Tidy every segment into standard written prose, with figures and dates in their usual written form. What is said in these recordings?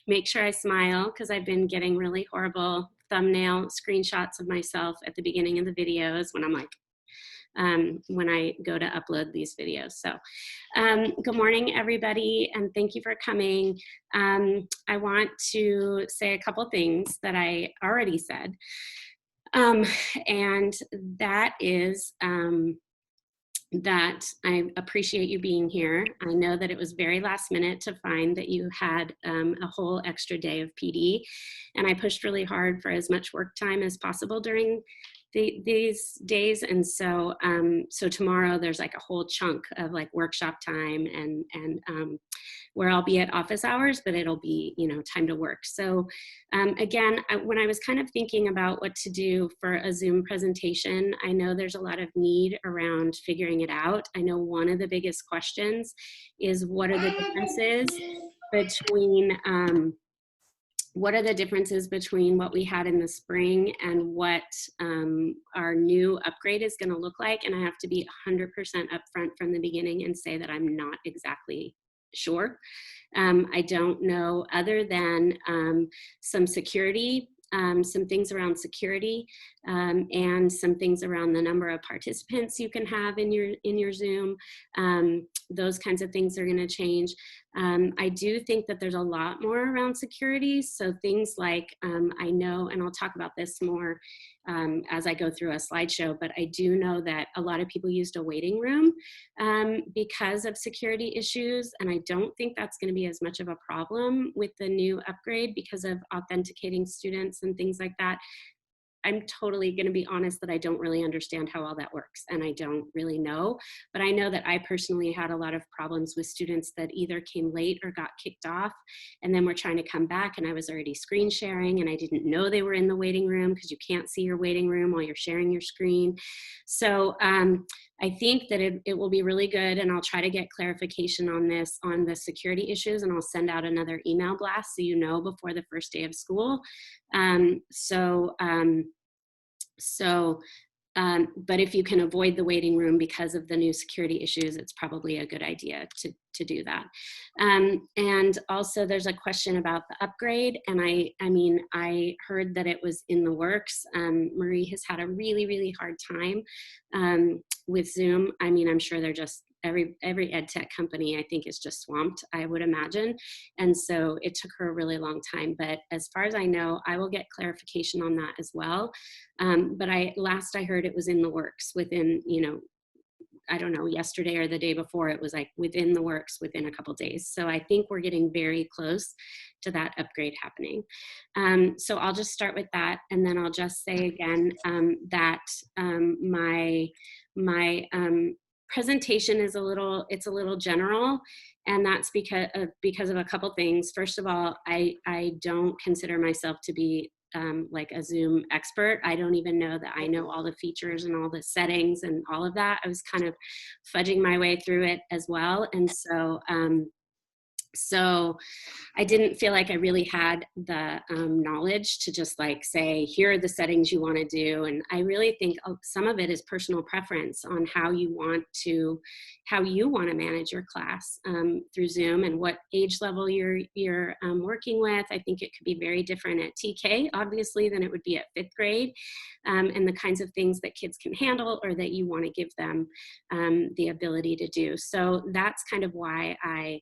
make sure I smile because I've been getting really horrible thumbnail screenshots of myself at the beginning of the videos when I'm like, when I go to upload these videos. So good morning, everybody, and thank you for coming. I want to say a couple things that I already said, and that is that I appreciate you being here. I know that it was very last minute to find that you had a whole extra day of PD, and I pushed really hard for as much work time as possible during these days. And so so tomorrow there's like a whole chunk of like workshop time and where I'll be at office hours, but it'll be, you know, time to work. So again, when I was kind of thinking about what to do for a Zoom presentation, I know there's a lot of need around figuring it out. I know one of the biggest questions is what are the differences between what we had in the spring and what our new upgrade is going to look like. And I have to be 100% upfront from the beginning and say that I'm not exactly sure. I don't know, other than some security, some things around security, and some things around the number of participants you can have in your Zoom. Those kinds of things are going to change. I do think that there's a lot more around security. So things like, I know, and I'll talk about this more as I go through a slideshow, but I do know that a lot of people used a waiting room because of security issues. And I don't think that's going to be as much of a problem with the new upgrade because of authenticating students and things like that. I'm totally going to be honest that I don't really understand how all that works, and I don't really know, but I know that I personally had a lot of problems with students that either came late or got kicked off, and then were trying to come back, and I was already screen sharing, and I didn't know they were in the waiting room because you can't see your waiting room while you're sharing your screen. So I think that it will be really good, and I'll try to get clarification on this, on the security issues, and I'll send out another email blast so you know before the first day of school. But if you can avoid the waiting room because of the new security issues, it's probably a good idea to do that. And also there's a question about the upgrade. And I mean, I heard that it was in the works. Marie has had a really, really hard time with Zoom. I mean, I'm sure they're just, every ed tech company I think is just swamped, I would imagine. And so it took her a really long time, but as far as I know, I will get clarification on that as well. But last I heard it was in the works within, you know, I don't know, yesterday or the day before, it was like within the works within a couple days. So I think we're getting very close to that upgrade happening. So I'll just start with that. And then I'll just say again that my presentation is a little general, and that's because of a couple things. First of all, I don't consider myself to be like a Zoom expert. I don't even know that I know all the features and all the settings and all of that. I was kind of fudging my way through it as well. And so I didn't feel like I really had the knowledge to just like say, here are the settings you want to do. And I really think some of it is personal preference on how you want to manage your class through Zoom and what age level you're working with. I think it could be very different at TK, obviously, than it would be at 5th grade, and the kinds of things that kids can handle or that you want to give them the ability to do. So that's kind of why I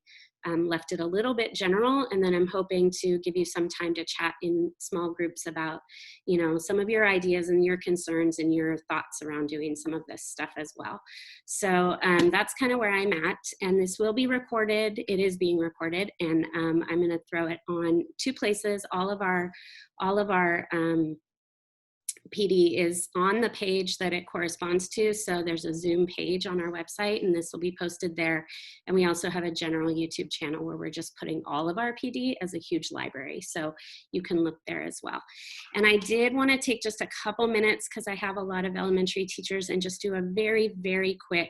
left it a little bit general, and then I'm hoping to give you some time to chat in small groups about, you know, some of your ideas and your concerns and your thoughts around doing some of this stuff as well. So that's kind of where I'm at, and this will be recorded. It is being recorded, and I'm going to throw it on 2 places. All of our PD is on the page that it corresponds to. So there's a Zoom page on our website, and this will be posted there. And we also have a general YouTube channel where we're just putting all of our PD as a huge library. So you can look there as well. And I did want to take just a couple minutes because I have a lot of elementary teachers and just do a very, very quick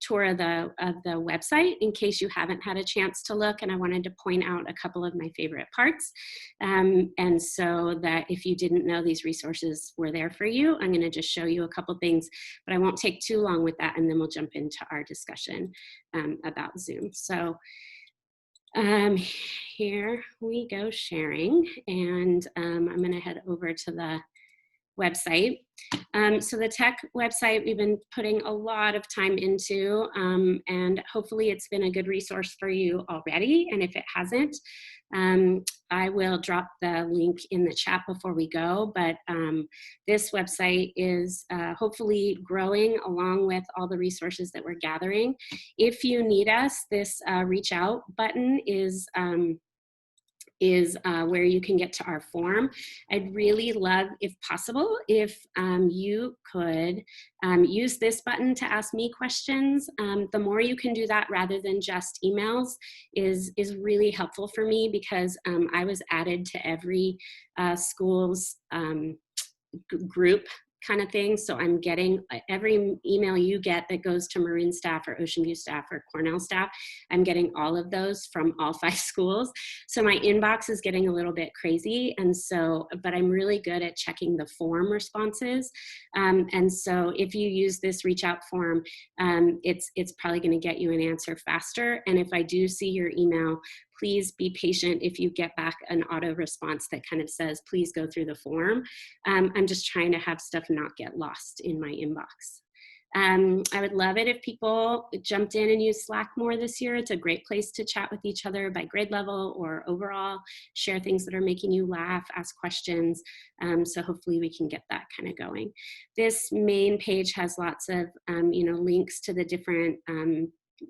tour of the website in case you haven't had a chance to look, and I wanted to point out a couple of my favorite parts, and so that if you didn't know these resources were there for you, I'm going to just show you a couple things, but I won't take too long with that, and then we'll jump into our discussion about Zoom. So here we go sharing, and I'm going to head over to the website. So the tech website we've been putting a lot of time into, and hopefully it's been a good resource for you already. And if it hasn't, I will drop the link in the chat before we go. But this website is hopefully growing along with all the resources that we're gathering. If you need us, this reach out button is where you can get to our form. I'd really love, if possible, if you could use this button to ask me questions. The more you can do that rather than just emails is really helpful for me, because I was added to every school's group kind of thing. So I'm getting every email you get that goes to Maroon staff or Ocean View staff or Cornell staff. I'm getting all of those from all 5 schools. So my inbox is getting a little bit crazy. And so, but I'm really good at checking the form responses. And so if you use this reach out form, it's probably going to get you an answer faster. And if I do see your email, please be patient if you get back an auto response that kind of says, please go through the form. I'm just trying to have stuff not get lost in my inbox. I would love it if people jumped in and used Slack more this year. It's a great place to chat with each other by grade level or overall, share things that are making you laugh, ask questions. So hopefully we can get that kind of going. This main page has lots of links to the different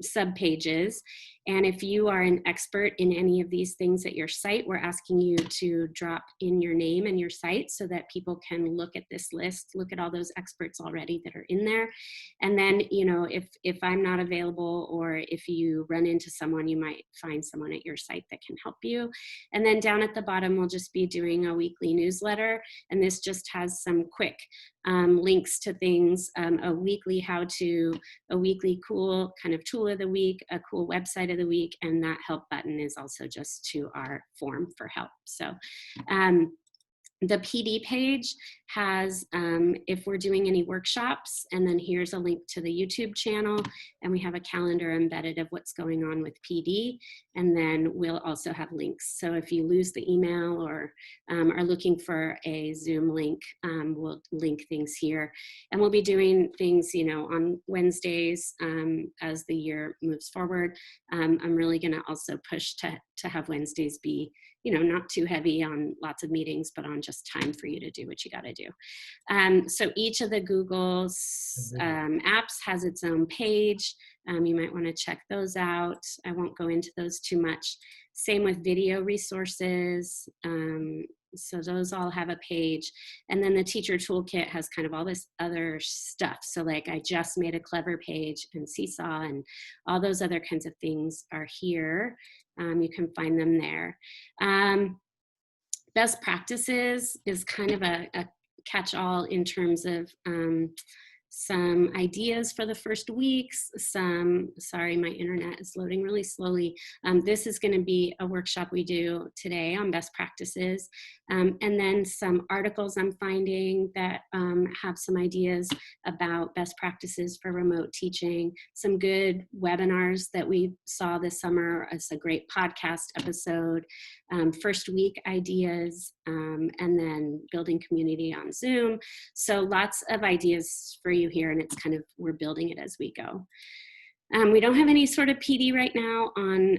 subpages. And if you are an expert in any of these things at your site, we're asking you to drop in your name and your site so that people can look at this list, look at all those experts already that are in there. And then, if I'm not available, or if you run into someone, you might find someone at your site that can help you. And then down at the bottom, we'll just be doing a weekly newsletter. And this just has some quick links to things, a weekly how-to, a weekly cool kind of tool of the week, a cool website of the week, and that help button is also just to our form for help. So the PD page has, if we're doing any workshops, and then here's a link to the YouTube channel, and we have a calendar embedded of what's going on with PD, and then we'll also have links. So if you lose the email or are looking for a Zoom link, we'll link things here. And we'll be doing things, on Wednesdays as the year moves forward. I'm really gonna also push to have Wednesdays be not too heavy on lots of meetings, but on just time for you to do what you got to do. So each of the Google's apps has its own page. You might want to check those out. I won't go into those too much. Same with video resources. So those all have a page. And then the teacher toolkit has kind of all this other stuff. So like I just made a Clever page and Seesaw and all those other kinds of things are here. You can find them there. Best practices is kind of a catch-all in terms of some ideas for the first weeks, sorry, my internet is loading really slowly. This is going to be a workshop we do today on best practices. And then some articles I'm finding that have some ideas about best practices for remote teaching, some good webinars that we saw this summer. It's a great podcast episode, first week ideas, and then building community on Zoom. So lots of ideas for you here, and it's kind of, we're building it as we go. We don't have any sort of PD right now on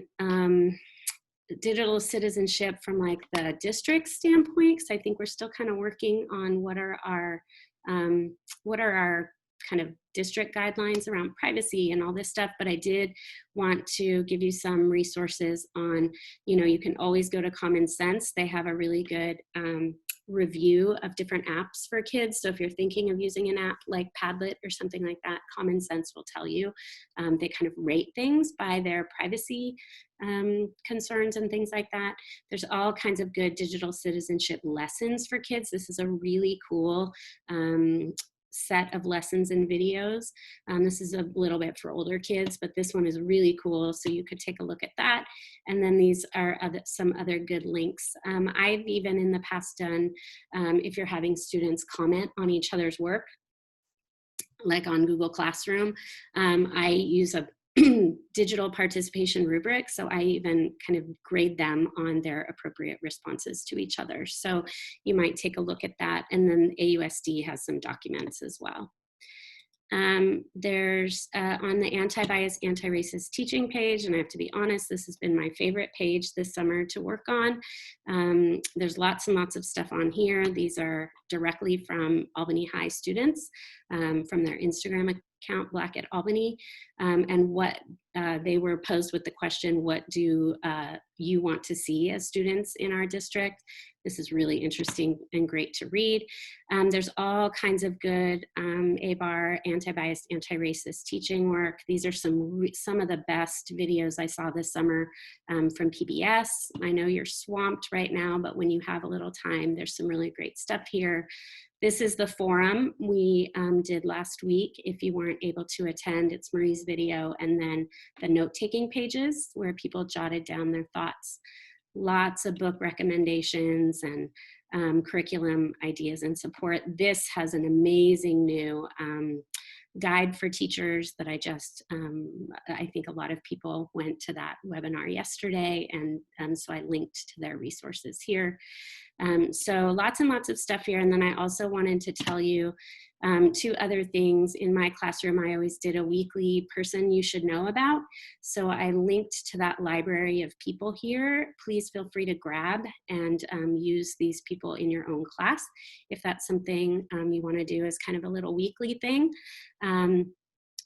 digital citizenship from like the district standpoint, because I think we're still kind of working on what are our kind of district guidelines around privacy and all this stuff. But I did want to give you some resources on, you can always go to Common Sense. They have a really good review of different apps for kids. So if you're thinking of using an app like Padlet or something like that, Common Sense will tell you. They kind of rate things by their privacy concerns and things like that. There's all kinds of good digital citizenship lessons for kids. This is a really cool set of lessons and videos. This is a little bit for older kids, but this one is really cool. So you could take a look at that. And then these are some other good links. I've even in the past done, if you're having students comment on each other's work, like on Google Classroom, I use a digital participation rubric. So I even kind of grade them on their appropriate responses to each other. So you might take a look at that. And then AUSD has some documents as well. There's on the anti-bias, anti-racist teaching page, and I have to be honest, this has been my favorite page this summer to work on. There's lots and lots of stuff on here. These are directly from Albany High students from their Instagram account, Black at Albany, and what they were posed with the question, what do you want to see as students in our district? This is really interesting and great to read. There's all kinds of good ABAR, anti-bias, anti-racist teaching work. These are some of the best videos I saw this summer from PBS. I know you're swamped right now, but when you have a little time, there's some really great stuff here. This is the forum we did last week. If you weren't able to attend, it's Marie's video, and then the note-taking pages where people jotted down their thoughts. Lots of book recommendations and curriculum ideas and support. This has an amazing new guide for teachers that I think a lot of people went to that webinar yesterday, and so I linked to their resources here. So lots and lots of stuff here. And then I also wanted to tell you two other things. In my classroom, I always did a weekly person you should know about. So I linked to that library of people here. Please feel free to grab and use these people in your own class if that's something you want to do as kind of a little weekly thing.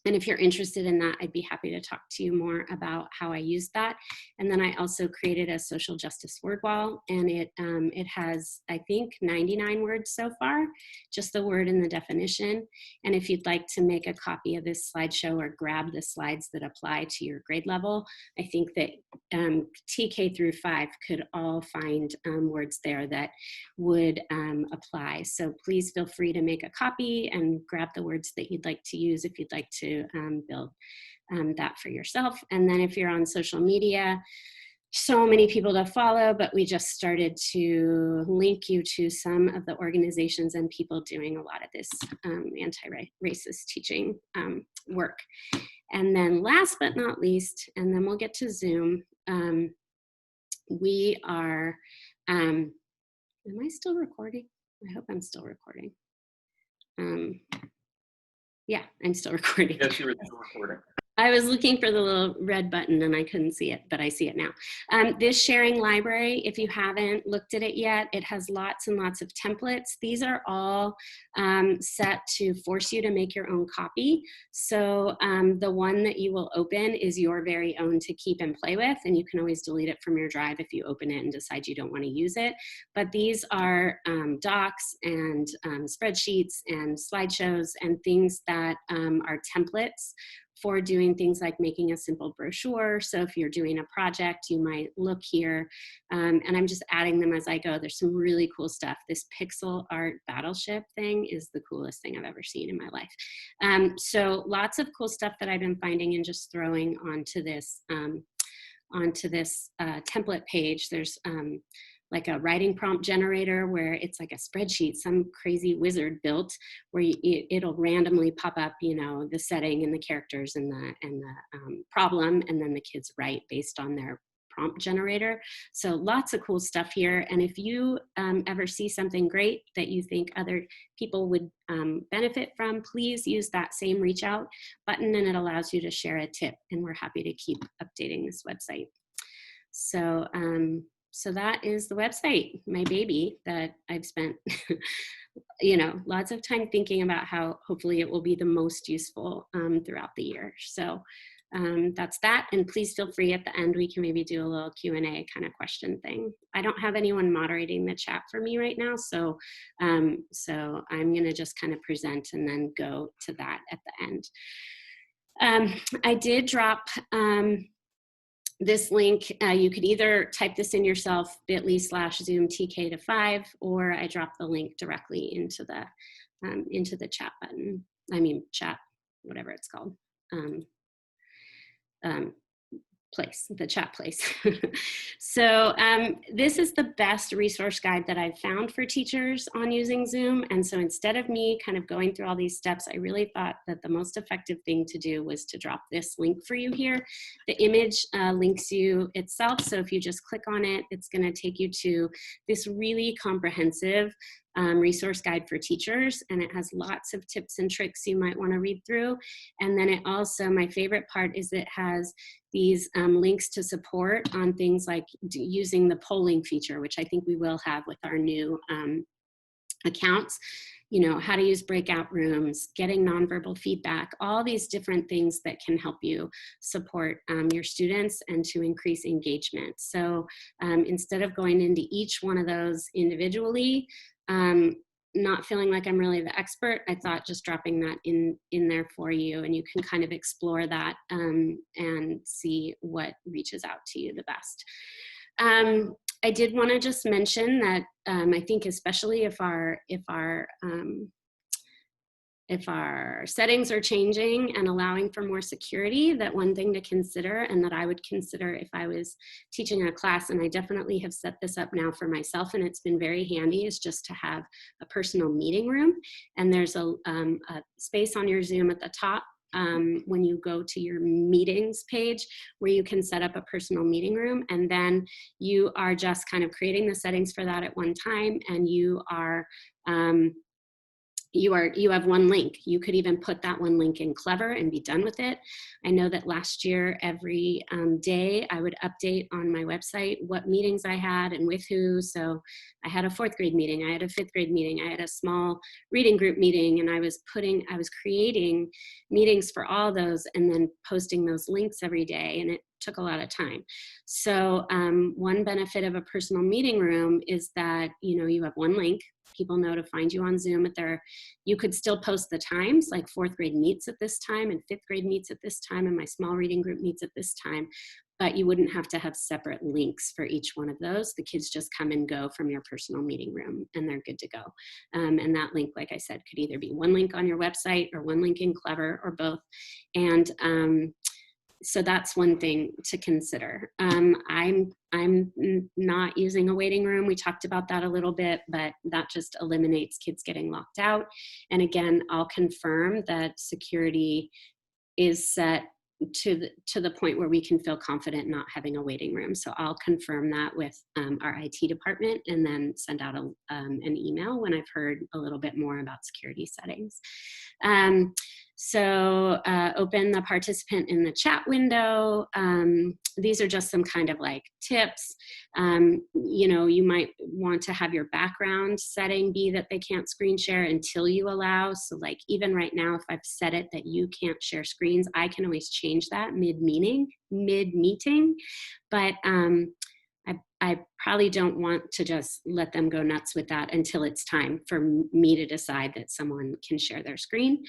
And if you're interested in that, I'd be happy to talk to you more about how I use that. And then I also created a social justice word wall, and it has, I think, 99 words so far, just the word and the definition. And if you'd like to make a copy of this slideshow or grab the slides that apply to your grade level, I think that TK through 5 could all find words there that would apply. So please feel free to make a copy and grab the words that you'd like to use if you'd like to build that for yourself. And then if you're on social media, so many people to follow, but we just started to link you to some of the organizations and people doing a lot of this anti-racist teaching work. And then last but not least, and then we'll get to Zoom, we are, am I still recording? I hope I'm still recording. Yeah, I'm still recording. Yes, you're still recording. I was looking for the little red button and I couldn't see it, but I see it now. This sharing library, if you haven't looked at it yet, it has lots and lots of templates. These are all set to force you to make your own copy. So the one that you will open is your very own to keep and play with, and you can always delete it from your drive if you open it and decide you don't want to use it. But these are docs and spreadsheets and slideshows and things that are templates for doing things like making a simple brochure. So if you're doing a project, you might look here, and I'm just adding them as I go. There's some really cool stuff. This pixel art battleship thing is the coolest thing I've ever seen in my life. So lots of cool stuff that I've been finding and just throwing onto this template page. There's like a writing prompt generator where it's like a spreadsheet some crazy wizard built where it'll randomly pop up, you know, the setting and the characters and the problem, and then the kids write based on their prompt generator. So lots of cool stuff here. And if you ever see something great that you think other people would benefit from, please use that same reach out button and it allows you to share a tip, and we're happy to keep updating this website. So so that is the website, my baby, that I've spent, you know, lots of time thinking about how hopefully it will be the most useful throughout the year. So that's that. And please feel free at the end, we can maybe do a little Q&A kind of question thing. I don't have anyone moderating the chat for me right now. So, so I'm going to just kind of present and then go to that at the end. I did drop this link. You could either type this in yourself, bit.ly/Zoom TK to 5, or I dropped the link directly into the chat button. I mean, chat, whatever it's called. the chat place. So this is the best resource guide that I've found for teachers on using Zoom. And so instead of me kind of going through all these steps, I really thought that the most effective thing to do was to drop this link for you here. The image links you itself. So if you just click on it, it's going to take you to this really comprehensive resource guide for teachers, and it has lots of tips and tricks you might want to read through. And then it also, my favorite part is it has these links to support on things like using the polling feature, which I think we will have with our new accounts, you know, how to use breakout rooms, getting nonverbal feedback, all these different things that can help you support your students and to increase engagement. So instead of going into each one of those individually, not feeling like I'm really the expert, I thought just dropping that in there for you, and you can kind of explore that and see what reaches out to you the best. I did want to just mention that I think especially if our settings are changing and allowing for more security, that one thing to consider, and that I would consider if I was teaching a class, and I definitely have set this up now for myself, and it's been very handy, is just to have a personal meeting room. And there's a space on your Zoom at the top when you go to your meetings page where you can set up a personal meeting room, and then you are just kind of creating the settings for that at one time, and you have one link. You could even put that one link in Clever and be done with it. I know that last year, every day I would update on my website what meetings I had and with who. So I had a 4th grade meeting, I had a 5th grade meeting, I had a small reading group meeting, and I was creating meetings for all those and then posting those links every day, and it took a lot of time. So one benefit of a personal meeting room is that, you know, you have one link. People know to find you on Zoom you could still post the times, like 4th grade meets at this time and 5th grade meets at this time and my small reading group meets at this time, but you wouldn't have to have separate links for each one of those. The kids just come and go from your personal meeting room and they're good to go. And that link, like I said, could either be one link on your website or one link in Clever or both. And so that's one thing to consider. I'm not using a waiting room. We talked about that a little bit, but that just eliminates kids getting locked out. And again, I'll confirm that security is set to the point where we can feel confident not having a waiting room. So I'll confirm that with our IT department and then send out an email when I've heard a little bit more about security settings. So open the participant in the chat window. These are just some kind of like tips. You know, you might want to have your background setting be that they can't screen share until you allow. So like even right now, if I've set it that you can't share screens, I can always change that mid-meeting, but I probably don't want to just let them go nuts with that until it's time for me to decide that someone can share their screen.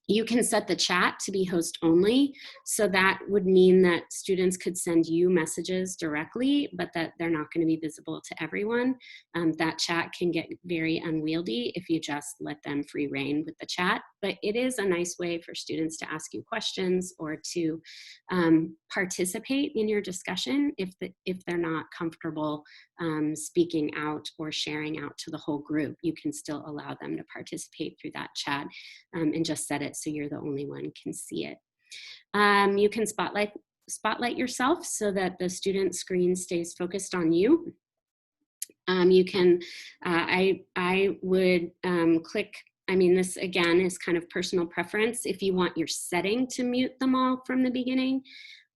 You can set the chat to be host only. So that would mean that students could send you messages directly, but that they're not going to be visible to everyone. That chat can get very unwieldy if you just let them free reign with the chat. But it is a nice way for students to ask you questions or to participate in your discussion if they're not comfortable speaking out or sharing out to the whole group. You can still allow them to participate through that chat and just set it so you're the only one can see it. You can spotlight yourself so that the student screen stays focused on you. You can, I would click, I mean, this again is kind of personal preference. If you want your setting to mute them all from the beginning,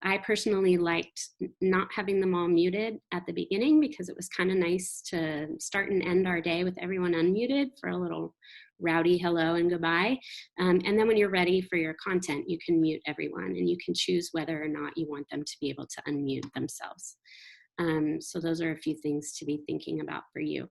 I personally liked not having them all muted at the beginning because it was kind of nice to start and end our day with everyone unmuted for a little rowdy hello and goodbye. And then when you're ready for your content, you can mute everyone and you can choose whether or not you want them to be able to unmute themselves. So those are a few things to be thinking about for you.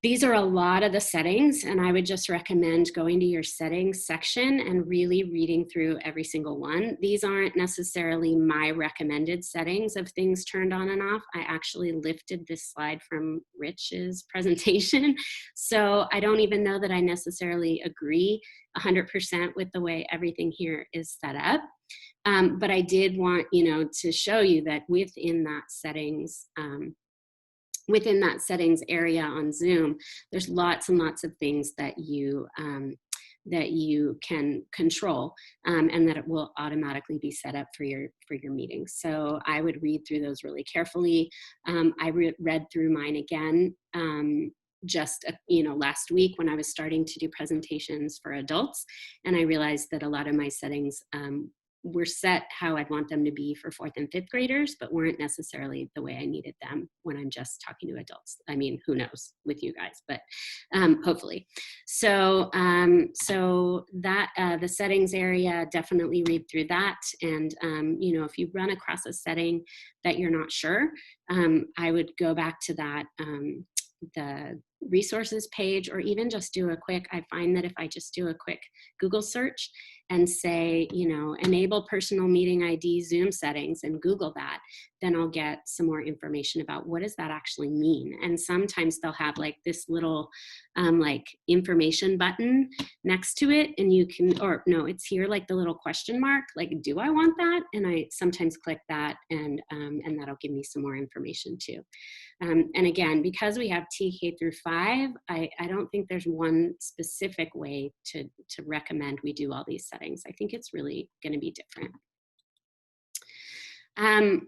These are a lot of the settings, and I would just recommend going to your settings section and really reading through every single one. These aren't necessarily my recommended settings of things turned on and off. I actually lifted this slide from Rich's presentation, so I don't even know that I necessarily agree 100% with the way everything here is set up. But I did want, to show you that within that settings area on Zoom, there's lots and lots of things that you can control, and that it will automatically be set up for your meetings. So I would read through those really carefully. I read through mine again just last week when I was starting to do presentations for adults, and I realized that a lot of my settings were set how I'd want them to be for 4th and 5th graders, but weren't necessarily the way I needed them when I'm just talking to adults. I mean, who knows with you guys, but hopefully. So that the settings area, definitely read through that. And, if you run across a setting that you're not sure, I would go back to that, the resources page, or even just do a quick, I find that if I just do a quick Google search and say, enable personal meeting ID Zoom settings, and Google that, then I'll get some more information about what does that actually mean. And sometimes they'll have like this little like information button next to it, and you can, or no, it's here, like the little question mark, like, do I want that? And I sometimes click that, and that'll give me some more information too. And again, because we have TK through 5, I don't think there's one specific way to recommend we do all these settings. I think it's really going to be different.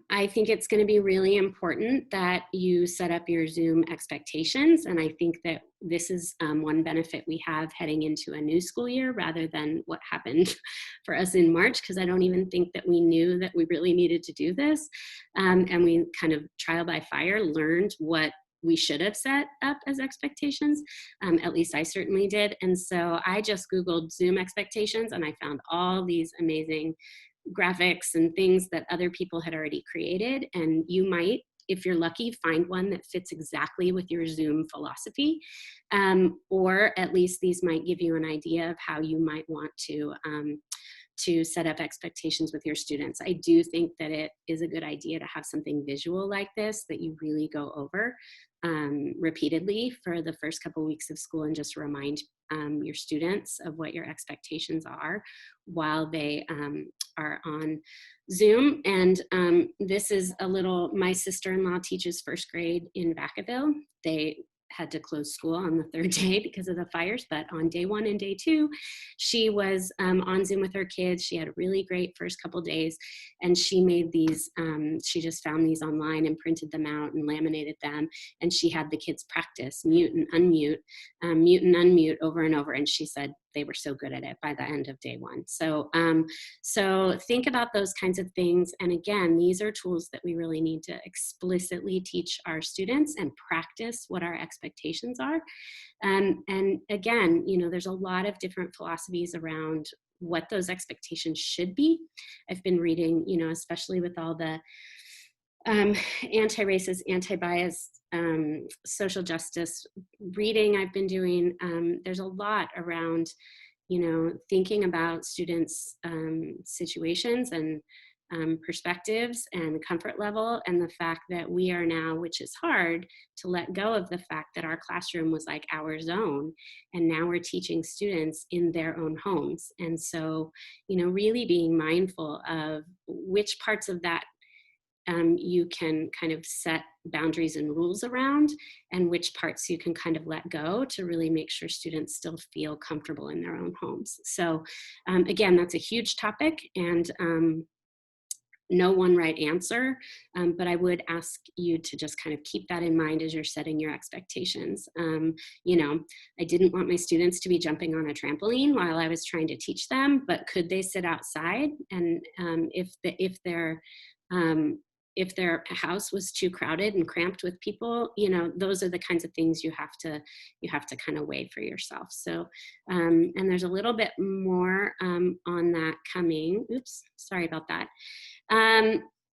I think it's going to be really important that you set up your Zoom expectations. And I think that this is one benefit we have heading into a new school year rather than what happened for us in March, because I don't even think that we knew that we really needed to do this. And we kind of trial by fire learned what we should have set up as expectations. At least I certainly did. And so I just Googled Zoom expectations, and I found all these amazing graphics and things that other people had already created. And you might, if you're lucky, find one that fits exactly with your Zoom philosophy. Or at least these might give you an idea of how you might want to set up expectations with your students. I do think that it is a good idea to have something visual like this that you really go over repeatedly for the first couple of weeks of school, and just remind your students of what your expectations are while they are on Zoom. And this is a little, my sister-in-law teaches 1st grade in Vacaville. They had to close school on the 3rd day because of the fires, but on day 1 and day 2, she was on Zoom with her kids. She had a really great first couple days, and she made these, she just found these online and printed them out and laminated them, and she had the kids practice mute and unmute over and over, and she said they were so good at it by the end of day 1. So so think about those kinds of things. And again, these are tools that we really need to explicitly teach our students and practice what our expectations are. And again, there's a lot of different philosophies around what those expectations should be. I've been reading, especially with all the anti-racist, anti-bias, social justice reading I've been doing. There's a lot around, thinking about students' situations and perspectives and comfort level, and the fact that we are now, which is hard, to let go of the fact that our classroom was like our zone, and now we're teaching students in their own homes. And so, really being mindful of which parts of that you can kind of set boundaries and rules around, and which parts you can kind of let go to really make sure students still feel comfortable in their own homes. So again, that's a huge topic, and no one right answer, but I would ask you to just kind of keep that in mind as you're setting your expectations. I didn't want my students to be jumping on a trampoline while I was trying to teach them, but could they sit outside? And if their house was too crowded and cramped with people, those are the kinds of things you have to kind of weigh for yourself. So, and there's a little bit more on that coming. Oops, sorry about that.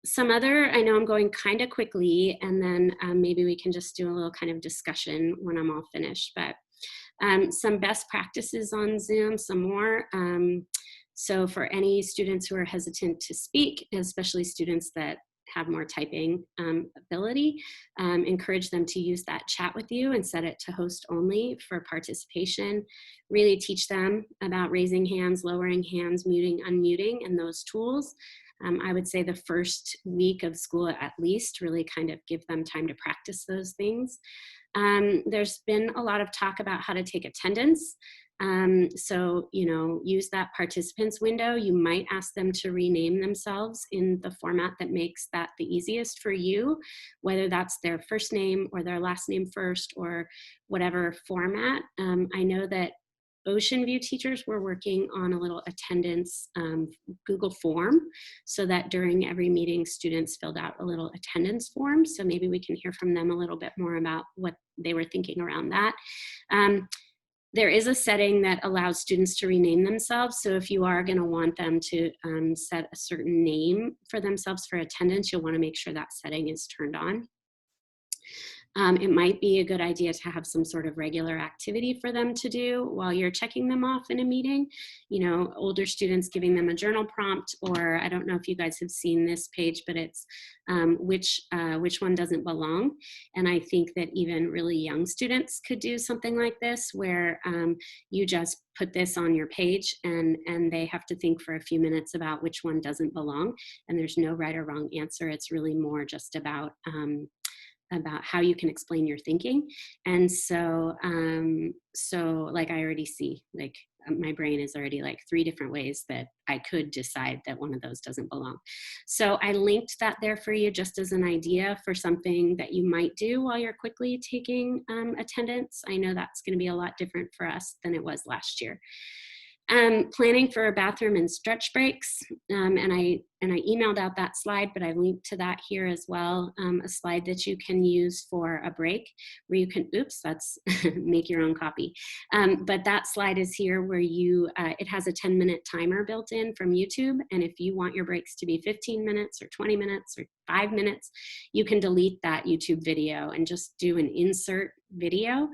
Some other, I know I'm going kind of quickly, and then maybe we can just do a little kind of discussion when I'm all finished, but some best practices on Zoom, some more. So for any students who are hesitant to speak, especially students that have more typing ability, encourage them to use that chat with you and set it to host only for participation. Really teach them about raising hands, lowering hands, muting, unmuting, and those tools. I would say the first week of school at least, really kind of give them time to practice those things. There's been a lot of talk about how to take attendance. So, you know, use that participants window. You might ask them to rename themselves in the format that makes that the easiest for you, whether that's their first name or their last name first or whatever format. I know that Ocean View teachers were working on a little attendance Google form so that during every meeting, students filled out a little attendance form. So maybe we can hear from them a little bit more about what they were thinking around that. There is a setting that allows students to rename themselves. So if you are going to want them to set a certain name for themselves for attendance, you'll want to make sure that setting is turned on. It might be a good idea to have some sort of regular activity for them to do while you're checking them off in a meeting. You know, older students giving them a journal prompt, or I don't know if you guys have seen this page, but it's which one doesn't belong. And I think that even really young students could do something like this, where you just put this on your page and they have to think for a few minutes about which one doesn't belong. And there's no right or wrong answer. It's really more just about how you can explain your thinking. And so, so like I already see, like my brain is already like 3 different ways that I could decide that one of those doesn't belong. So I linked that there for you just as an idea for something that you might do while you're quickly taking attendance. I know that's going to be a lot different for us than it was last year. Planning for a bathroom and stretch breaks, and I emailed out that slide, but I linked to that here as well, a slide that you can use for a break where you can, oops, that's make your own copy. But that slide is here where you, it has a 10-minute timer built in from YouTube, and if you want your breaks to be 15 minutes or 20 minutes or 5 minutes, you can delete that YouTube video and just do an insert video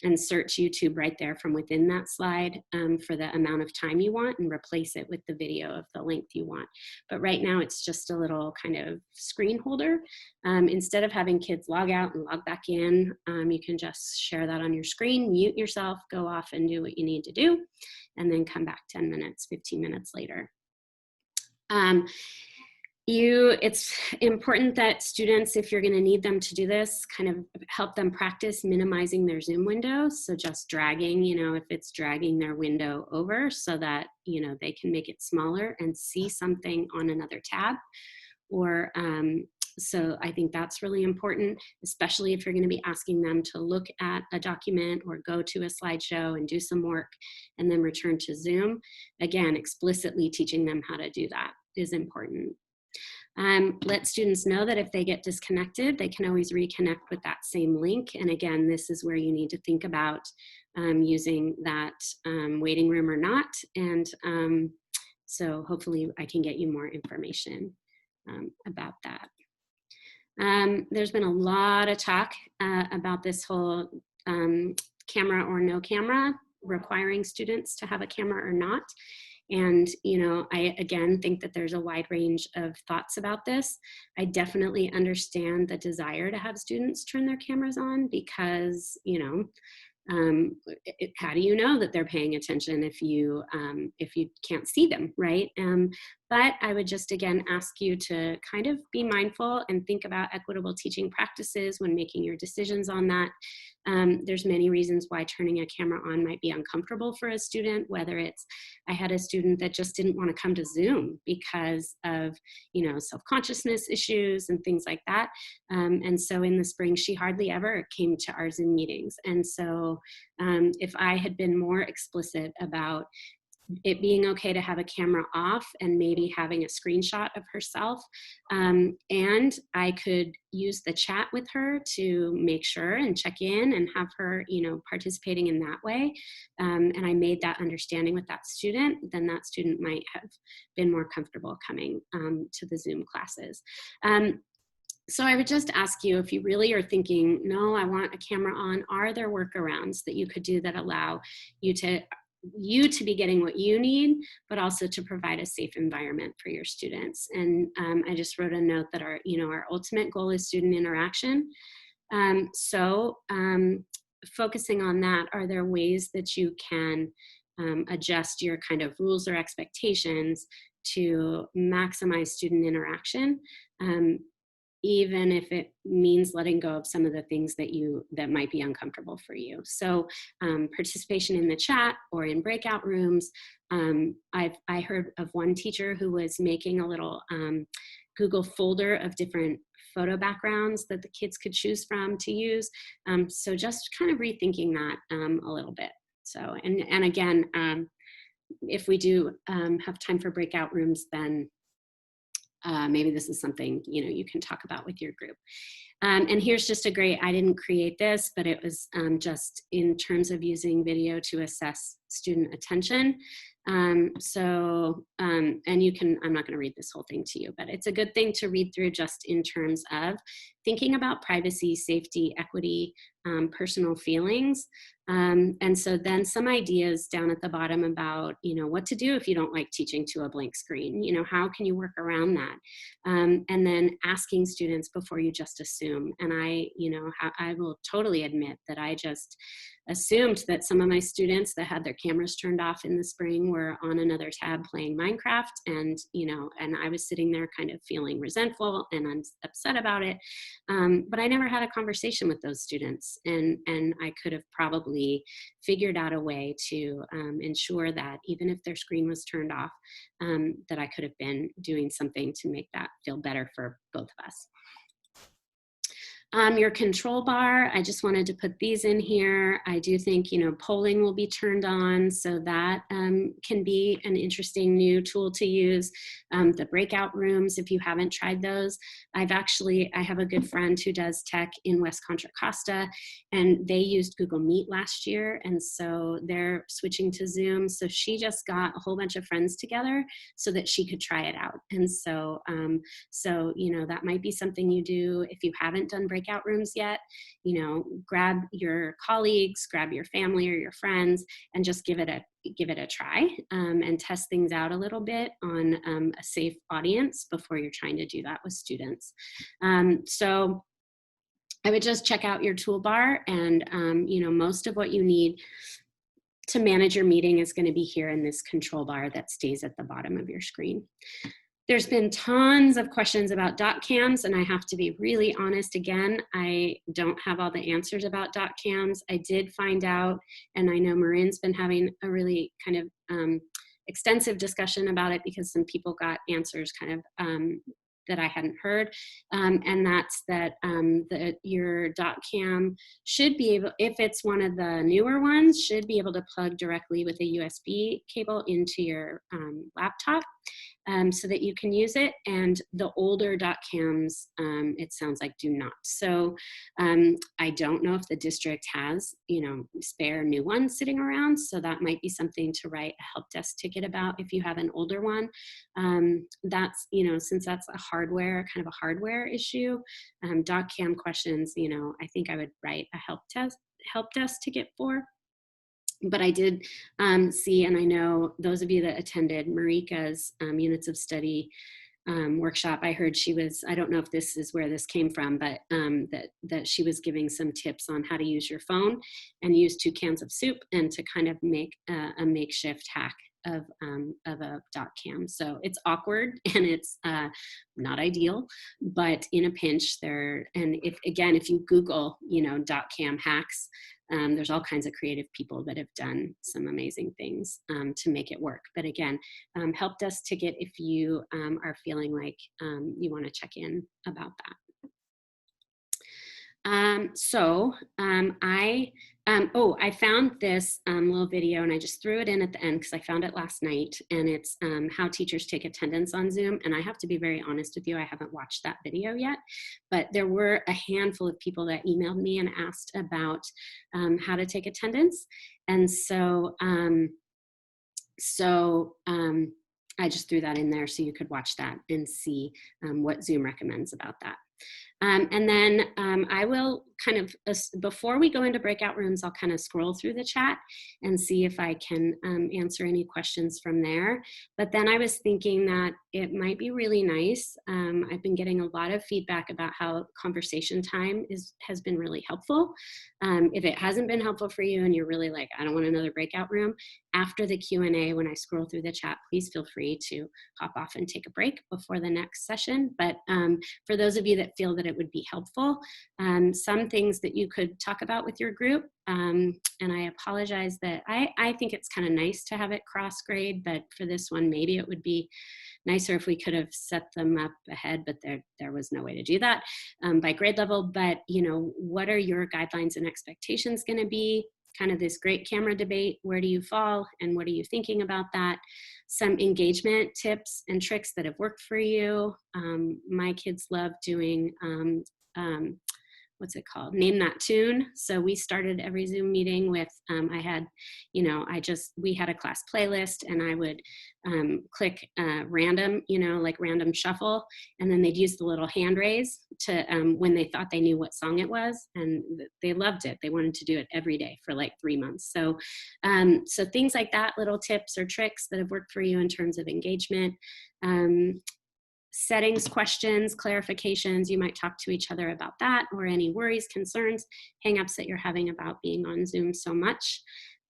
and search YouTube right there from within that slide for the amount of time you want and replace it with the video of the length you want. But right now it's just a little kind of screen holder. Instead of having kids log out and log back in, you can just share that on your screen, mute yourself, go off and do what you need to do, and then come back 10 minutes, 15 minutes later. It's important that students, if you're going to need them to do this, kind of help them practice minimizing their Zoom window. So just dragging, you know, if it's dragging their window over so that, you know, they can make it smaller and see something on another tab. Or so I think that's really important, especially if you're going to be asking them to look at a document or go to a slideshow and do some work and then return to Zoom. Again, explicitly teaching them how to do that is important. Let students know that if they get disconnected, they can always reconnect with that same link. And again, this is where you need to think about using that waiting room or not. And so hopefully I can get you more information about that. There's been a lot of talk about this whole camera or no camera, requiring students to have a camera or not. And, you know, I, again, think that there's a wide range of thoughts about this. I definitely understand the desire to have students turn their cameras on because, you know, how do you know that they're paying attention if you can't see them, right? But I would just, again, ask you to kind of be mindful and think about equitable teaching practices when making your decisions on that. There's many reasons why turning a camera on might be uncomfortable for a student, whether it's, I had a student that just didn't want to come to Zoom because of, you know, self-consciousness issues and things like that. And so in the spring, she hardly ever came to our Zoom meetings. And so if I had been more explicit about it being okay to have a camera off and maybe having a screenshot of herself. And I could use the chat with her to make sure and check in and have her, you know, participating in that way. And I made that understanding with that student, then that student might have been more comfortable coming to the Zoom classes. So I would just ask you, if you really are thinking, no, I want a camera on, are there workarounds that you could do that allow you to you to be getting what you need, but also to provide a safe environment for your students. And I just wrote a note that our ultimate goal is student interaction. Focusing on that, are there ways that you can adjust your kind of rules or expectations to maximize student interaction, even if it means letting go of some of the things that might be uncomfortable for you? So participation in the chat or in breakout rooms. I heard of one teacher who was making a little Google folder of different photo backgrounds that the kids could choose from to use. So just kind of rethinking that a little bit. So, and again, if we do have time for breakout rooms, then maybe this is something, you can talk about with your group. And here's just I didn't create this, but it was just in terms of using video to assess student attention. And you can, I'm not going to read this whole thing to you, but it's a good thing to read through just in terms of thinking about privacy, safety, equity, personal feelings. And so then some ideas down at the bottom about, what to do if you don't like teaching to a blank screen. How can you work around that? And then asking students before you just assume. And I will totally admit that I just assumed that some of my students that had their cameras turned off in the spring were on another tab playing Minecraft, and I was sitting there kind of feeling resentful and I'm upset about it. But I never had a conversation with those students, and I could have probably figured out a way to ensure that even if their screen was turned off, that I could have been doing something to make that feel better for both of us. Your control bar, I just wanted to put these in here. I do think, polling will be turned on, so that can be an interesting new tool to use. The breakout rooms, if you haven't tried those. I have a good friend who does tech in West Contra Costa, and they used Google Meet last year, and so they're switching to Zoom. So she just got a whole bunch of friends together so that she could try it out. And so, that might be something you do if you haven't done breakout rooms yet. Grab your colleagues, grab your family or your friends, and just give it a try, and test things out a little bit on a safe audience before you're trying to do that with students. So I would just check out your toolbar, and most of what you need to manage your meeting is going to be here in this control bar that stays at the bottom of your screen. There's been tons of questions about dot cams, and I have to be really honest again, I don't have all the answers about dot cams. I did find out, and I know Marin's been having a really kind of extensive discussion about it, because some people got answers kind of that I hadn't heard, and that's that your dot cam should be able, if it's one of the newer ones, should be able to plug directly with a USB cable into your laptop. So that you can use it. And the older dot cams, it sounds like, do not. So I don't know if the district has, spare new ones sitting around. So that might be something to write a help desk ticket about if you have an older one. That's, since that's kind of a hardware issue, dot cam questions, I think I would write a help desk ticket for. But I did see, and I know those of you that attended Marika's Units of Study workshop, I heard she was, I don't know if this is where this came from, but that she was giving some tips on how to use your phone and use 2 cans of soup, and to kind of make a makeshift hack of a dot cam. So it's awkward and it's not ideal, but in a pinch and if you Google, dot cam hacks, there's all kinds of creative people that have done some amazing things to make it work. But again, help desk ticket if you are feeling like you want to check in about that. I found this little video, and I just threw it in at the end because I found it last night, and it's how teachers take attendance on Zoom. And I have to be very honest with you, I haven't watched that video yet, but there were a handful of people that emailed me and asked about how to take attendance. And so, I just threw that in there so you could watch that and see what Zoom recommends about that. And then I will kind of, before we go into breakout rooms, I'll kind of scroll through the chat and see if I can answer any questions from there. But then I was thinking that it might be really nice. I've been getting a lot of feedback about how conversation time has been really helpful. If it hasn't been helpful for you and you're really like, I don't want another breakout room, after the Q&A, when I scroll through the chat, please feel free to hop off and take a break before the next session. But for those of you that feel that it would be helpful, some things that you could talk about with your group, and I apologize that I think it's kind of nice to have it cross grade, but for this one, maybe it would be nicer if we could have set them up ahead, but there was no way to do that by grade level. But, you know, what are your guidelines and expectations going to be? Kind of this great camera debate, where do you fall and what are you thinking about that? Some engagement tips and tricks that have worked for you. My kids love doing, what's it called? Name That Tune. So we started every Zoom meeting with, I had, you know, we had a class playlist and I would click random, you know, like random shuffle. And then they'd use the little hand raise to, when they thought they knew what song it was, and they loved it. They wanted to do it every day for like 3 months. So, so things like that, little tips or tricks that have worked for you in terms of engagement. Settings, questions, clarifications, you might talk to each other about that, or any worries, concerns, hangups that you're having about being on Zoom so much.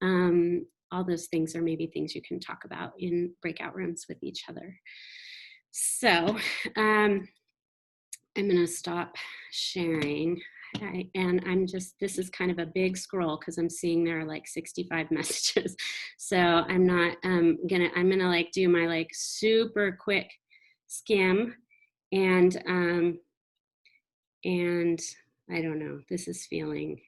All those things are maybe things you can talk about in breakout rooms with each other. So I'm going to stop sharing. And this is kind of a big scroll because I'm seeing there are like 65 messages. So I'm not I'm gonna like do my like super quick skim, and I don't know, this is feeling,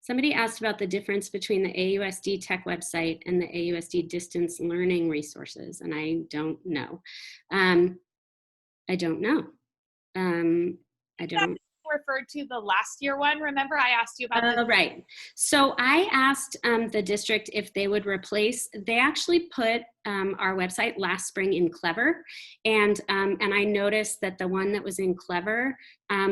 somebody asked about the difference between the AUSD Tech website and the AUSD distance learning resources, and I don't know. I don't know. I don't. Referred to the last year one. Remember I asked you about this? Right. So I asked the district if they would replace, they actually put our website last spring in Clever. And I noticed that the one that was in Clever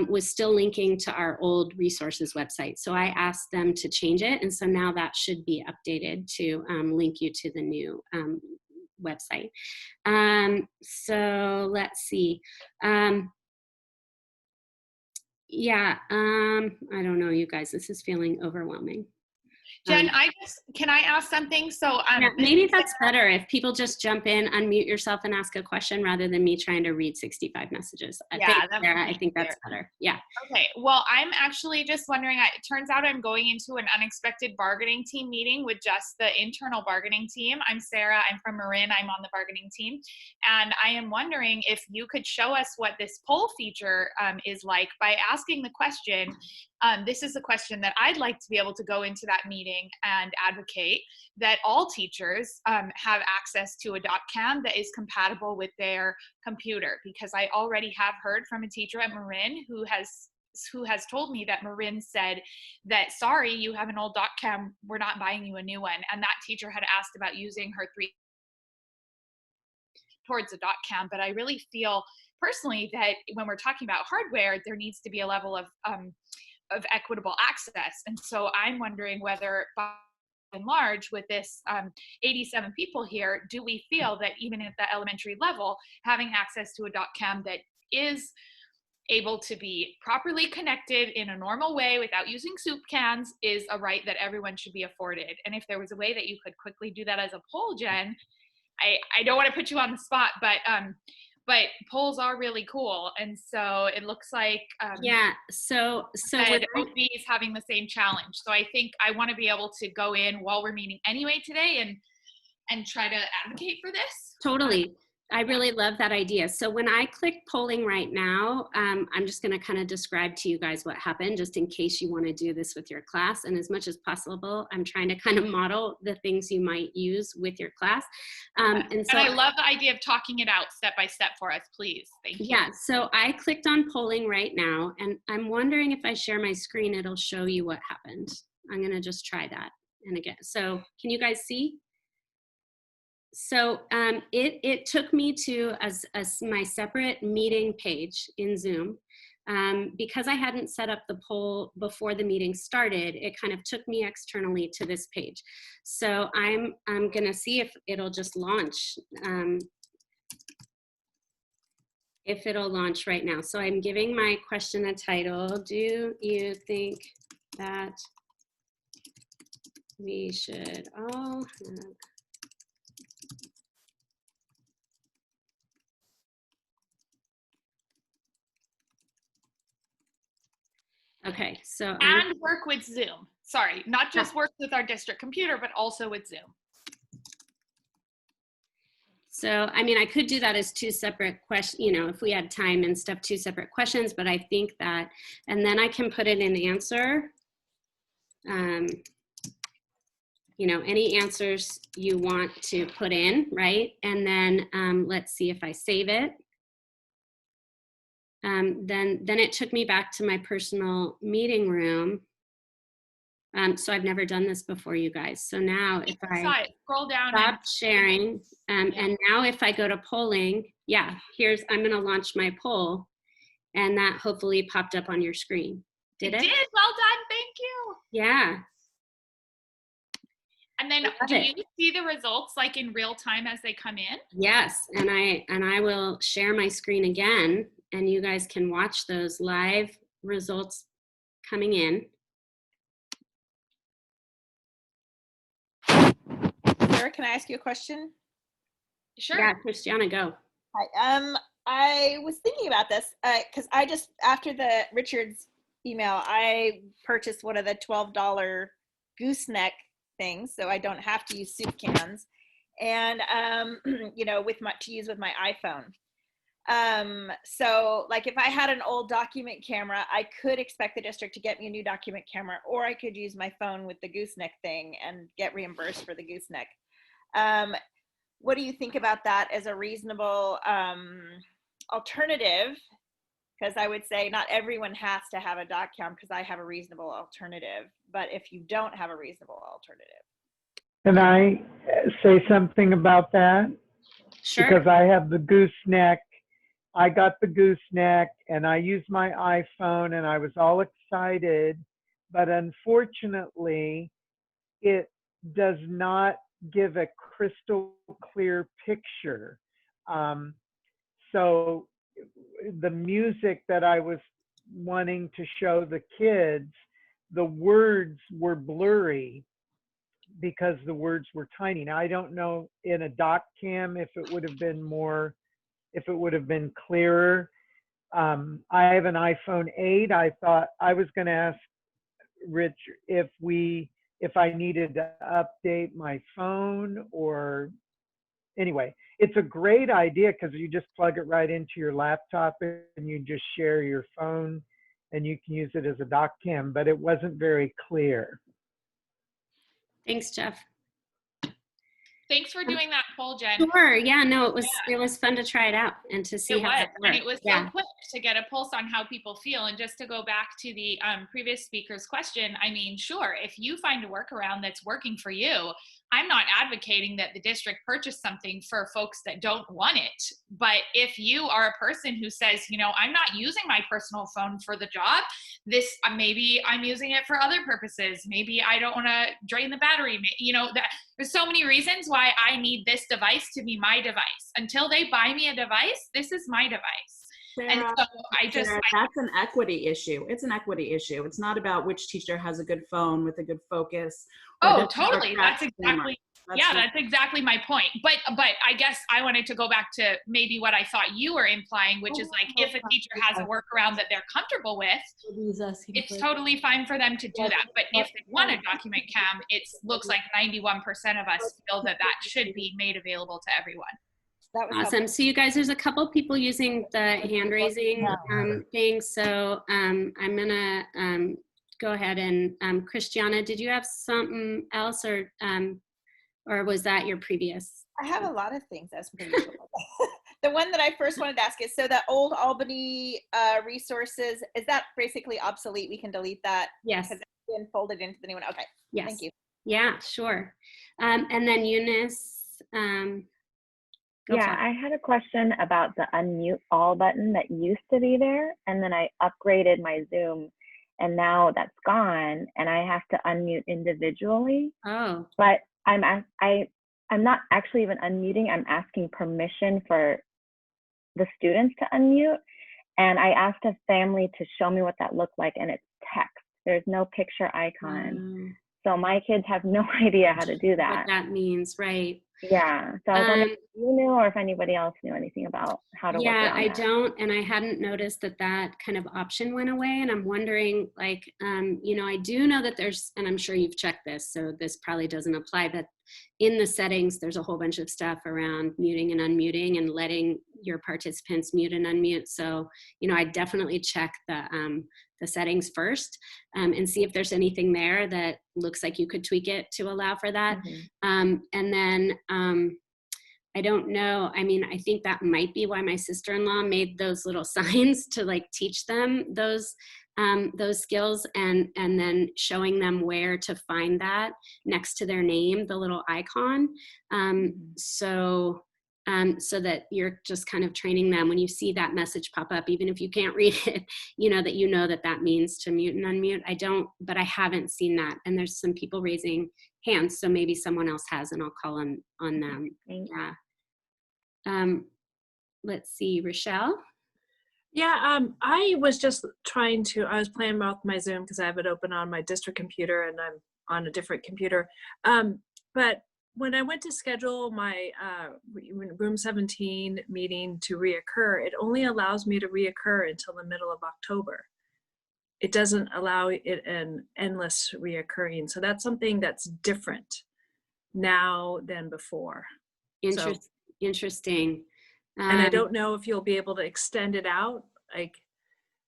was still linking to our old resources website. So I asked them to change it. And so now that should be updated to link you to the new website. So let's see. Yeah, I don't know, you guys, this is feeling overwhelming. Jen, can I ask something? So yeah, maybe that's better if people just jump in, unmute yourself and ask a question rather than me trying to read 65 messages. Yeah, I think that's better. Yeah. Okay. Well, I'm actually just wondering, it turns out I'm going into an unexpected bargaining team meeting with just the internal bargaining team. I'm Sarah. I'm from Marin. I'm on the bargaining team. And I am wondering if you could show us what this poll feature is like by asking the question. This is a question that I'd like to be able to go into that meeting and advocate that all teachers have access to a .cam that is compatible with their computer, because I already have heard from a teacher at Marin who has told me that Marin said that, sorry, you have an old .cam, we're not buying you a new one. And that teacher had asked about using her 3 towards a .cam, but I really feel personally that when we're talking about hardware, there needs to be a level of equitable access. And so I'm wondering whether, by and large, with this 87 people here, do we feel that even at the elementary level, having access to a .cam that is able to be properly connected in a normal way without using soup cans is a right that everyone should be afforded? And if there was a way that you could quickly do that as a poll, Jen, I don't want to put you on the spot, but polls are really cool. And so it looks like yeah, so OB is having the same challenge. So I think I want to be able to go in while we're meeting anyway today and try to advocate for this. Totally. I really love that idea. So when I click polling right now, I'm just going to kind of describe to you guys what happened, just in case you want to do this with your class. And as much as possible, I'm trying to kind of model the things you might use with your class. And I love the idea of talking it out step by step for us, please. Thank you. Yeah, so I clicked on polling right now, and I'm wondering if I share my screen, it'll show you what happened. I'm going to just try that. And again, so can you guys see? So it took me to my separate meeting page in Zoom. because I hadn't set up the poll before the meeting started, it kind of took me externally to this page. So I'm gonna see if it'll just launch, if it'll launch right now. So I'm giving my question a title. Do you think that we should all have okay, so And work with Zoom. Sorry, not just work with our district computer, but also with Zoom. so, I mean, I could do that as two separate questions, you know, if we had time and stuff, two separate questions, but I think that, and then I can put it in answer. You know, any answers you want to put in, right? And then let's see if I save it. Then it took me back to my personal meeting room. So I've never done this before, you guys. So now if I scroll down stop and sharing, and now if I go to polling, yeah, here's, I'm gonna launch my poll, and that hopefully popped up on your screen. Did it? It did, well done, thank you. Yeah. And then do you see the results like in real time as they come in? Yes, and I will share my screen again, and you guys can watch those live results coming in. Sarah, can I ask you a question? Sure. Yeah, Christiana, go. Hi. I was thinking about this because I just, after the Richard's email, I purchased one of the $12 gooseneck things, so I don't have to use soup cans, and you know, to use with my iPhone. So like if I had an old document camera, I could expect the district to get me a new document camera, or I could use my phone with the gooseneck thing and get reimbursed for the gooseneck. What do you think about that as a reasonable alternative? Because I would say not everyone has to have a doc cam, because I have a reasonable alternative. But if you don't have a reasonable alternative. Can I say something about that? Sure. Because I have the gooseneck. I got the gooseneck and I used my iPhone and I was all excited, but unfortunately it does not give a crystal clear picture. So the music that I was wanting to show the kids, the words were blurry because the words were tiny. Now I don't know in a doc cam if it would have been more, if it would have been clearer. I have an iPhone 8. I thought I was going to ask Rich if I needed to update my phone, or anyway, it's a great idea because you just plug it right into your laptop and you just share your phone and you can use it as a doc cam, but it wasn't very clear. Thanks, Jeff. Thanks for doing that poll, Jen. Sure. Yeah. No, it was fun to try it out and to see how that worked. And it was so quick to get a pulse on how people feel. And just to go back to the previous speaker's question, I mean, sure, if you find a workaround that's working for you, I'm not advocating that the district purchase something for folks that don't want it. But if you are a person who says, you know, I'm not using my personal phone for the job, this maybe I'm using it for other purposes. Maybe I don't want to drain the battery. You know, there's so many reasons why I need this device to be my device. Until they buy me a device, this is my device. Sarah, and so that's an equity issue. It's an equity issue. It's not about which teacher has a good phone with a good focus. Oh, totally. That's exactly my point. But I guess I wanted to go back to maybe what I thought you were implying, which is like if a teacher has a workaround that they're comfortable with, it's totally fine for them to do that. But if they want a document cam, it looks like 91% of us feel that that should be made available to everyone. That was awesome. So you guys, there's a couple people using the hand raising thing. So I'm gonna go ahead and Christiana, did you have something else, or was that your previous? I have a lot of things as per usual. The one that I first wanted to ask is, so that old Albany resources, is that basically obsolete? We can delete that? Yes. Because it's been folded into the new one. Okay. Yes. Thank you. Yeah, sure. And then Eunice, Go Yeah, for it. I had a question about the unmute all button that used to be there, and then I upgraded my Zoom, and now that's gone, and I have to unmute individually. Oh, But I'm not actually even unmuting. I'm asking permission for the students to unmute, and I asked a family to show me what that looked like, and it's text. There's no picture icon, so my kids have no idea how to do what that. that means, right? Yeah, so I was wondering Um, if you knew or if anybody else knew anything about how to work Yeah, around I that. don't, and I hadn't noticed that that kind of option went away. And I'm wondering, like, you know, I do know that there's, and I'm sure you've checked this, so this probably doesn't apply, but in the settings, there's a whole bunch of stuff around muting and unmuting and letting your participants mute and unmute. So, you know, I definitely check the settings first and see if there's anything there that looks like you could tweak it to allow for that. Mhm. And then, I don't know. I mean, I think that might be why my sister-in-law made those little signs to like teach them those skills, and then showing them where to find that next to their name, the little icon. So that you're just kind of training them when you see that message pop up, even if you can't read it, you know that that means to mute and unmute. I don't, but I haven't seen that. And there's some people raising hands, so maybe someone else has, and I'll call on them. Thanks. Yeah. Let's see, Rochelle. Yeah, I was just I was playing with my Zoom because I have it open on my district computer and I'm on a different computer. But when I went to schedule my room 17 meeting to reoccur, it only allows me to reoccur until the middle of October. It doesn't allow it an endless reoccurring. So that's something that's different now than before. Interesting. And I don't know if you'll be able to extend it out, like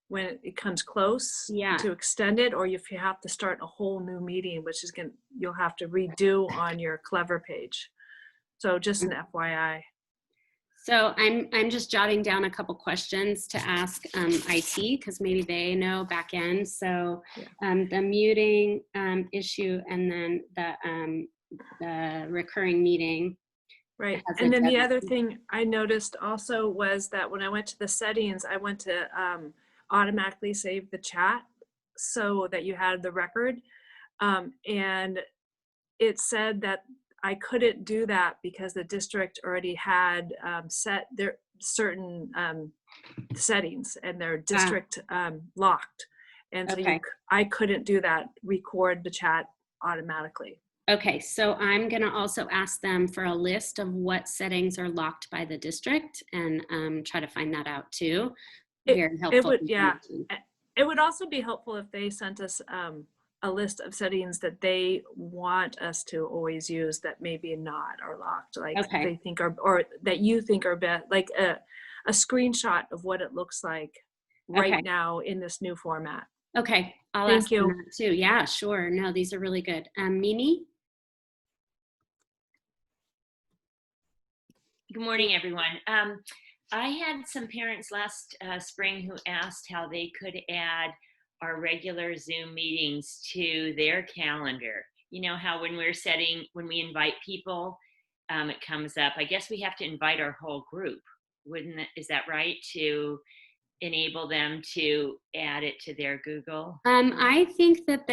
when it comes close to extend it, or if you have to start a whole new meeting, which is you'll have to redo on your Clever page. So just an FYI. So I'm just jotting down a couple questions to ask IT, because maybe they know back end. So the muting issue, and then the recurring meeting. Right. And then the other thing I noticed also was that when I went to the settings, I went to automatically save the chat so that you had the record. And it said that I couldn't do that because the district already had set their certain settings and their district locked. And so I couldn't do that, record the chat automatically. Okay, so I'm going to also ask them for a list of what settings are locked by the district, and try to find that out too. Very helpful. It would also be helpful if they sent us a list of settings that they want us to always use that maybe not are locked, like they think are, or that you think are best, like a screenshot of what it looks like right now in this new format. Okay, I'll ask them that too. Yeah, sure. No, these are really good. Mimi? Good morning, everyone. I had some parents last spring who asked how they could add our regular Zoom meetings to their calendar. You know how when we invite people, it comes up. I guess we have to invite our whole group. Is that right? To enable them to add it to their Google? I think that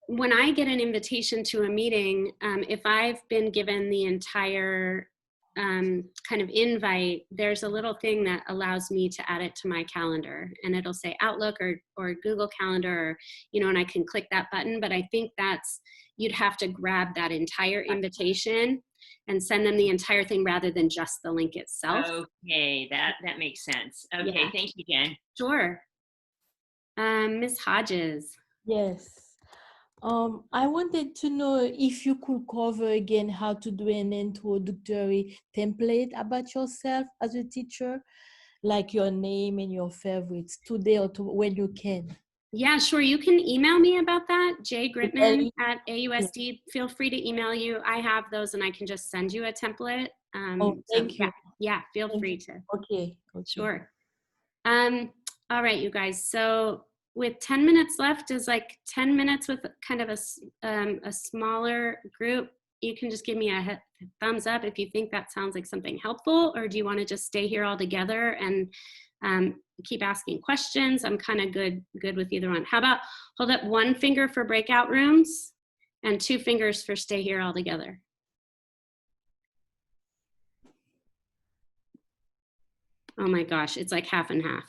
when I get an invitation to a meeting, if I've been given the entire kind of invite, there's a little thing that allows me to add it to my calendar, and it'll say Outlook or Google Calendar, or, you know, and I can click that button. But I think you'd have to grab that entire invitation and send them the entire thing rather than just the link itself. Okay, that makes sense. Okay, thank you, Jen. Sure. Ms. Hodges. Yes. I wanted to know if you could cover again how to do an introductory template about yourself as a teacher, like your name and your favorites, today or when you can. Yeah, sure. You can email me about that, jgritman at AUSD. Feel free to email you. I have those, and I can just send you a template. Thank you. Yeah, feel free to. Okay. Sure. All right, you guys. So with 10 minutes left, is like 10 minutes with kind of a smaller group you can just give me a thumbs up if you think that sounds like something helpful, or do you want to just stay here all together and keep asking questions? I'm kind of good with either one. How about hold up one finger for breakout rooms and 2 fingers for stay here all together? Oh my gosh, it's like half and half.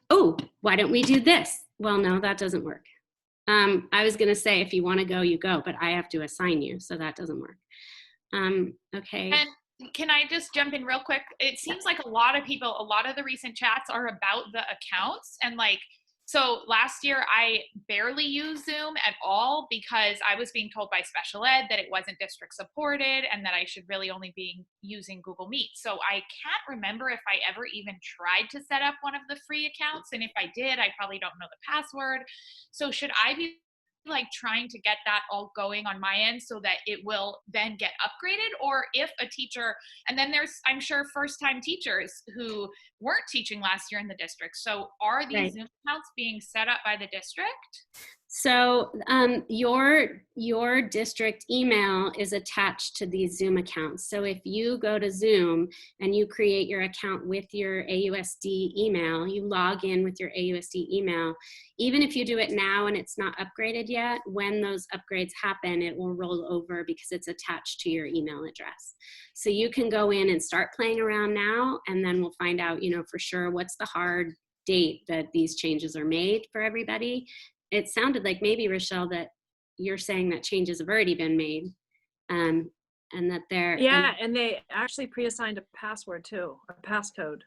Oh, why don't we do this? Well, no, that doesn't work. I was gonna say, if you wanna go, you go, but I have to assign you, so that doesn't work. Okay. And can I just jump in real quick? It seems like a lot of the recent chats are about the accounts, and like, so last year I barely used Zoom at all because I was being told by special ed that it wasn't district supported and that I should really only be using Google Meet. So I can't remember if I ever even tried to set up one of the free accounts. And if I did, I probably don't know the password. So should I be like trying to get that all going on my end so that it will then get upgraded? Or if a teacher, and then there's, I'm sure, first time teachers who weren't teaching last year in the district. So are these Right. Zoom accounts being set up by the district? So your district email is attached to these Zoom accounts. So if you go to Zoom and you create your account with your AUSD email, you log in with your AUSD email, even if you do it now and it's not upgraded yet, when those upgrades happen, it will roll over because it's attached to your email address. So you can go in and start playing around now, and then we'll find out, you know, for sure what's the hard date that these changes are made for everybody. It sounded like maybe, Rochelle, that you're saying that changes have already been made, and that they're— Yeah, and they actually pre-assigned a password too, a passcode.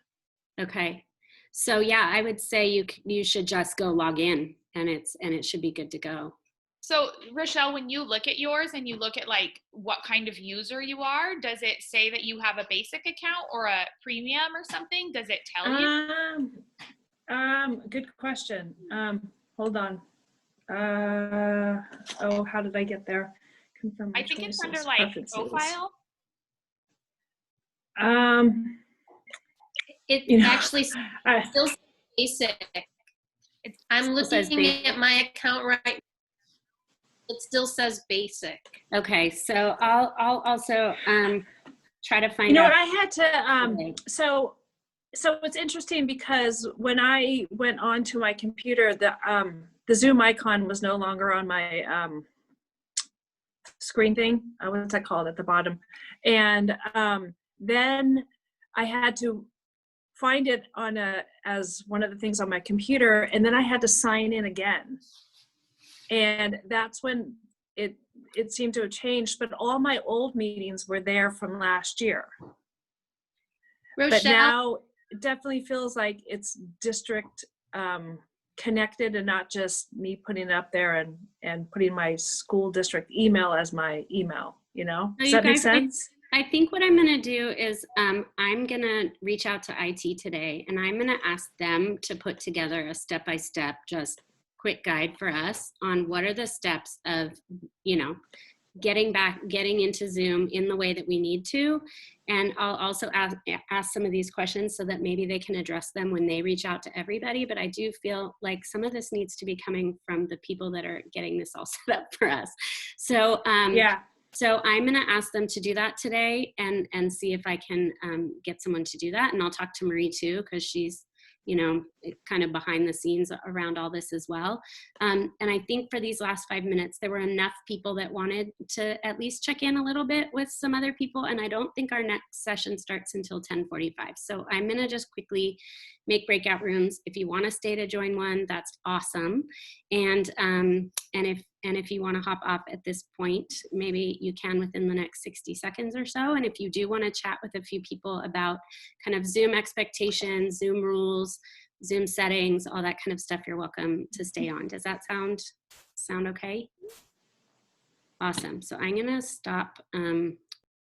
Okay, so yeah, I would say you should just go log in, and it should be good to go. So Rochelle, when you look at yours and you look at like what kind of user you are, does it say that you have a basic account or a premium or something? Does it tell you? Good question. Hold on. Oh, how did I get there? Confirm my I think it's under choices, like preferences. profile. It actually I- still says basic. I'm Still says looking basic. at my account right. It still says basic. Okay, so I'll also try to find You know out. what, I had to, Okay. so it's interesting because when I went onto my computer, the Zoom icon was no longer on my screen thing. What's that called at the bottom? And then I had to find it as one of the things on my computer, and then I had to sign in again. And that's when it seemed to have changed, but all my old meetings were there from last year. Rochelle, But now it definitely feels like it's district connected and not just me putting it up there and putting my school district email as my email, you know? So Does you that make guys, sense? I think what I'm gonna do is I'm gonna reach out to IT today, and I'm gonna ask them to put together a step-by-step, just quick guide for us on what are the steps of, you know, getting into Zoom in the way that we need to. And I'll also ask some of these questions so that maybe they can address them when they reach out to everybody. But I do feel like some of this needs to be coming from the people that are getting this all set up for us. So Yeah. so I'm going to ask them to do that today and see if I can get someone to do that. And I'll talk to Marie too, because she's, you know, kind of behind the scenes around all this as well. And I think for these last 5 minutes, there were enough people that wanted to at least check in a little bit with some other people. And I don't think our next session starts until 10:45. So I'm going to just quickly make breakout rooms. If you want to stay to join one, that's awesome. And if you want to hop off at this point, maybe you can within the next 60 seconds or so. And if you do want to chat with a few people about kind of Zoom expectations, Zoom rules, Zoom settings, all that kind of stuff, you're welcome to stay on. Does that sound okay? Awesome. So I'm going to stop